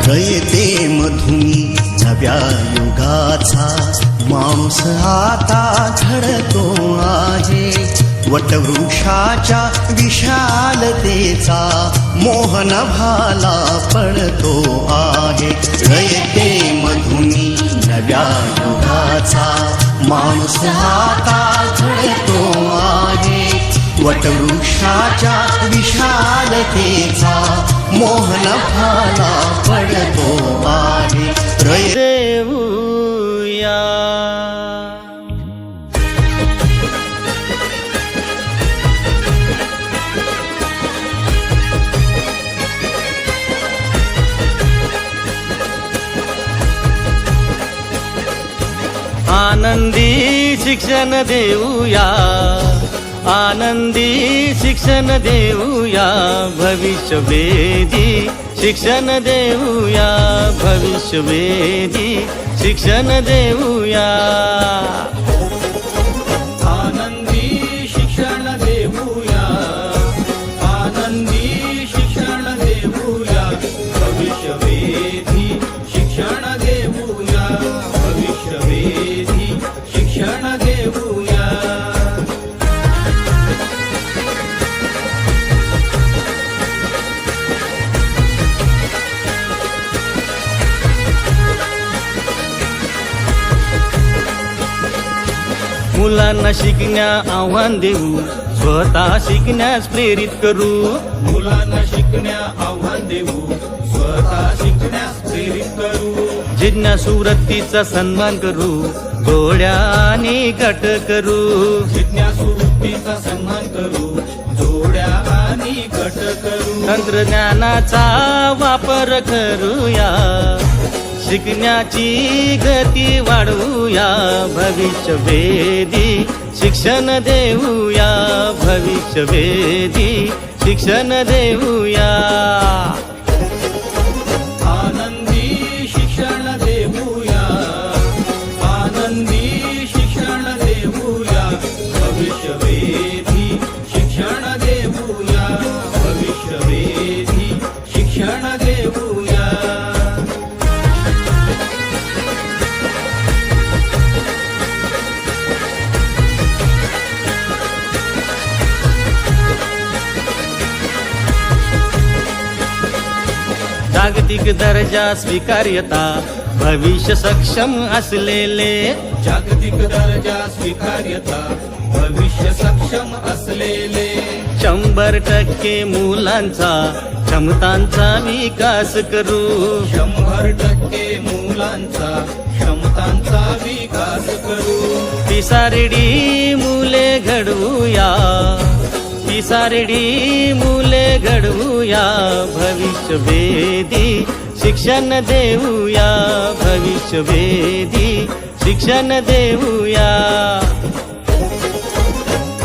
रयते मधुनी नव्या युगाचा माणूस आता घडतो आहे. वटवृक्षाच्या विशालतेचा मोहन भाला पडतो आहे. रयते मधुनी नव्या युगाचा माणूस आता घडतो आहे. वटवृक्षाच्या विशालतेचा मोहन भाला पडतो आहे. देऊया आनंदी शिक्षण देऊया, आनंदी शिक्षण देऊया, भविष्यवेधी शिक्षण देऊया, भविष्यवेधी शिक्षण देऊया. आनंदी शिक्षण देऊया, आनंदी शिक्षण देऊया, भविष्यवेधी शिक्षण देऊया, भविष्यवेधी शिक्षण देऊया. मुलांना शिकण्या आव्हान देऊ, स्वतः शिकण्यास प्रेरित करू. मुलांना शिकण्या आव्हान देऊ, स्वतः शिकण्यास प्रेरित करू. जिज्ञासू वृत्तीचा सन्मान करू, जोड्या आणि गट करू. जिज्ञासू वृत्तीचा सन्मान करू, जोड्या आणि गट करू. तंत्रज्ञानाचा वापर करूया, शिकण्याची गती वाढवूया, भविष्यवेधी शिक्षण देऊया, भविष्यवेधी शिक्षण देऊया. आनंदी शिक्षण देऊया, आनंदी शिक्षण देऊया, भविष्यवेधी शिक्षण देऊया, भविष्यवेधी शिक्षण देऊया. जागतिक दर्जा स्वीकार्यता, भविष्य सक्षम असलेले. जागतिक दर्जा स्वीकार्यता, भविष्य सक्षम असलेले. 100% मुलांचा क्षमतांचा विकास करू. 100% मुलांचा क्षमतांचा विकास करू. पिसारेडी मुले घडवूया, पिसारेडी मुले घडवूया, भविष्यवेधी शिक्षण देऊया, भविष्यवेधी शिक्षण देऊया.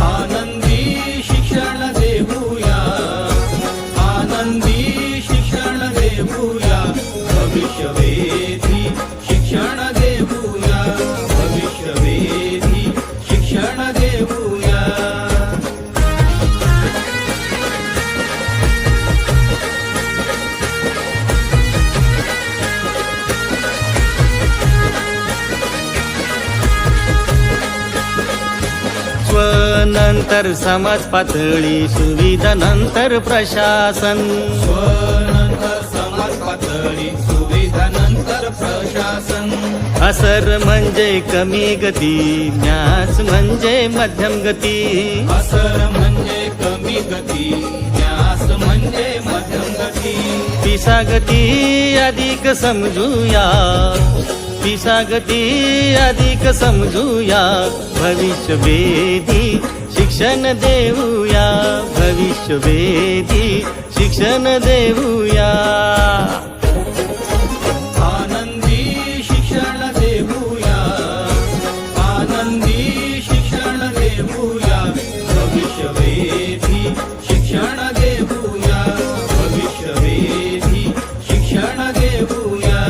आनंदी शिक्षण देऊया, आनंदी शिक्षण देऊया, भविष्यवेधी शिक्षण देऊया, भविष्यवेधी शिक्षण देऊया. स्वनंतर समाज पातळी, सुविधा नंतर प्रशासन. स्वनंतर समाज पातळी, सुविधा नंतर प्रशासन. असर म्हणजे कमी गती, न्यास म्हणजे मध्यम गती. असर म्हणजे कमी गती, न्यास म्हणजे मध्यम गती. पिसागती अधिक समजूया, पिसागती अधिक समजूया, भविष्यवेधी शिक्षण देऊया, भविष्यवेधी शिक्षण देऊया. आनंदी शिक्षण देऊया, आनंदी शिक्षण देऊया, भविष्यवेधी शिक्षण देऊया, भविष्यवेधी शिक्षण देऊया.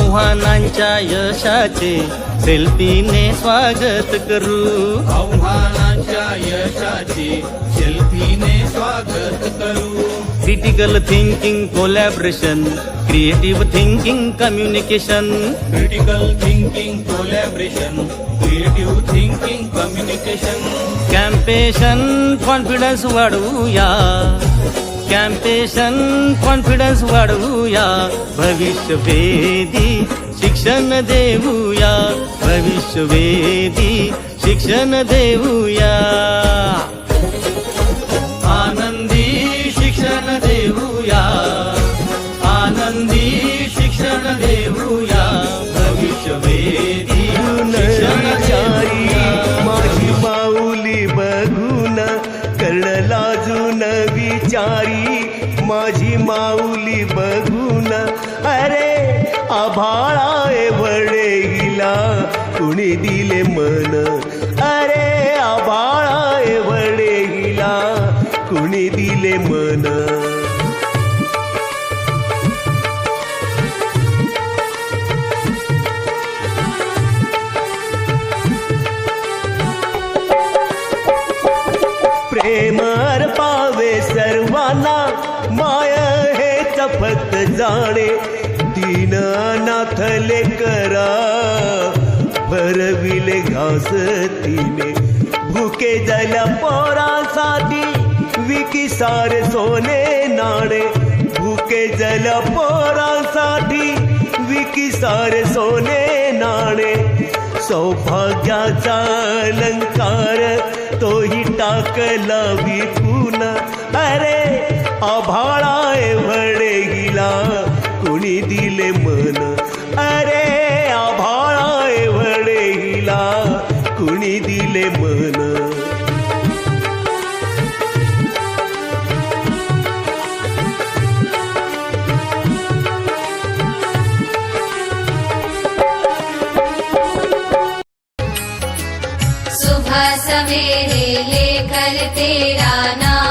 आव्हानांच्या यशाचे सेल्फीने स्वागत करू. आव्हानांच्या यशाचे सेल्फीने स्वागत करू. Critical thinking collaboration, creative thinking communication, critical thinking collaboration, creative thinking communication. Compassion confidence वाढवूया, कॅम्पेशन कॉन्फिडन्स वाढवूया. भविष्यवेधी शिक्षण देऊया, भविष्यवेधी शिक्षण देऊया. आनंदी शिक्षण देऊया, आनंदी शिक्षण देऊया. भविष्यवेधी शिक्षण देऊया. माझी माऊली बघून कर्ण लाजून विचारी, माझी माऊली बघून अरे आभाळा एवढे हिला कुणी दिले मन, अरे आभाळा एवढे हिला कुणी दिले मन. प्रेम अर्पावे सर्वांना, माय हेच फक्त जाणे. दीन अनाथले करा भरविले घास तिने, भुके झाल्या पोरासाठी विकी सारे सोने नाणे. भुके झाल्या पोरासाठी विकी सारे सोने नाणे. सौभाग्याचा अलंकार तोही टाकला विकून, अरे आभाळा एवढे हिला कुणी दिले मन, अरे आभाळा एवढे हिला कुणी दिले मन. सुबह सवेरे लेकर तेरा नाम